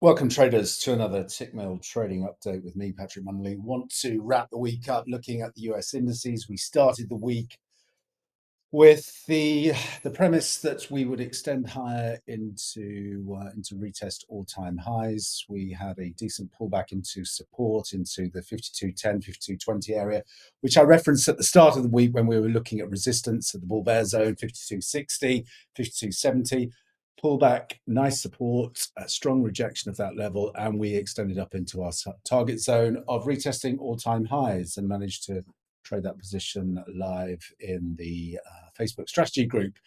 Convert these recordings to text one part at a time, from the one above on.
Welcome traders to another Tickmill trading update with me, Patrick Munnelly. Want to wrap the week up looking at the US indices. We started the week with the premise that we would extend higher into retest all-time highs. We had a decent pullback into support into the 52.10, 52.20 area, which I referenced at the start of the week when we were looking at resistance at the bull bear zone, 52.60, 52.70. Pullback, nice support, a strong rejection of that level, and we extended up into our target zone of retesting all-time highs and managed to trade that position live in the Facebook strategy group.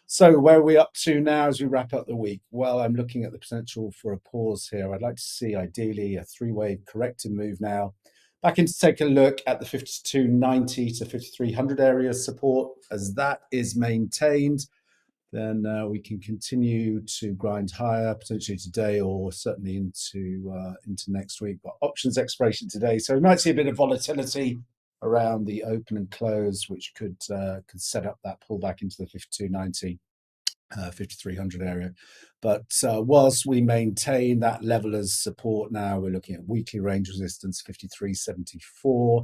So where are we up to now as we wrap up the week? Well, I'm looking at the potential for a pause here. I'd like to see ideally a three-way corrective move now. Back in to take a look at the 52.90 to 5300 area support. As that is maintained, then we can continue to grind higher, potentially today or certainly into next week. But options expiration today, so we might see a bit of volatility around the open and close, which could set up that pullback into the 52.90, 5300 area. But whilst we maintain that level as support now, we're looking at weekly range resistance 53.74.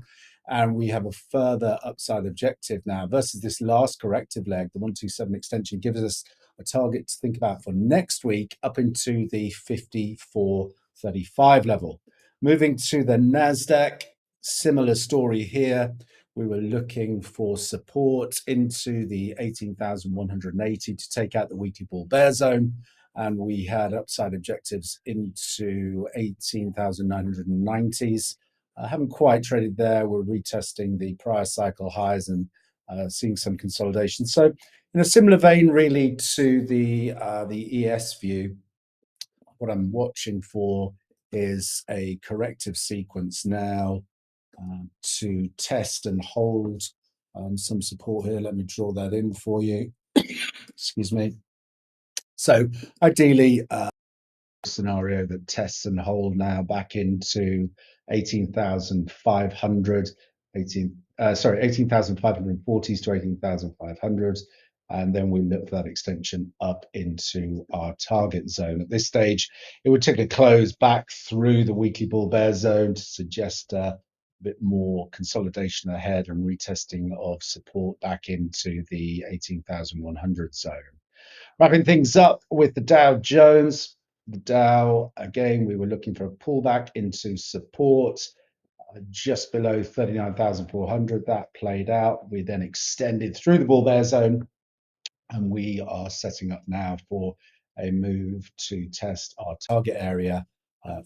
And we have a further upside objective now versus this last corrective leg. The 127 extension gives us a target to think about for next week up into the 54.35 level. Moving to the Nasdaq, similar story here. We were looking for support into the 18,180 to take out the weekly bull bear zone. And we had upside objectives into 18,990s. Haven't quite traded there. We're retesting the prior cycle highs and seeing some consolidation. So in a similar vein, really, to the ES view, what I'm watching for is a corrective sequence now to test and hold some support here. Let me draw that in for you. Excuse me. So ideally, scenario that tests and hold now back into 18,500, 18,540s to 18,500, and then we look for that extension up into our target zone. At this stage, it would take a close back through the weekly bull bear zone to suggest a bit more consolidation ahead and retesting of support back into the 18,100 zone. Wrapping things up with the Dow Jones. The Dow, again, we were looking for a pullback into support just below 39,400. That played out. We then extended through the bull bear zone, and we are setting up now for a move to test our target area,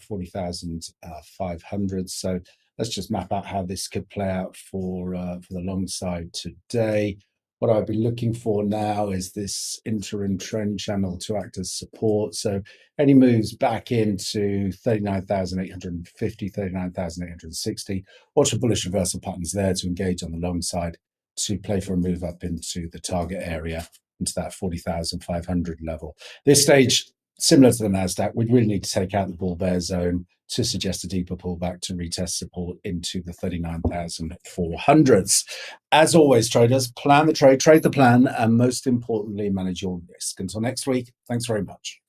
40,500. So let's just map out how this could play out for the long side today. What I'd be looking for now is this interim trend channel to act as support. So any moves back into 39,850, 39,860, watch the bullish reversal patterns there to engage on the long side to play for a move up into the target area, into that 40,500 level. This stage, similar to the Nasdaq, we'd really need to take out the bull bear zone to suggest a deeper pullback to retest support into the 39,400s. As always, traders, plan the trade the plan, and most importantly, manage your risk. Until next week, thanks very much.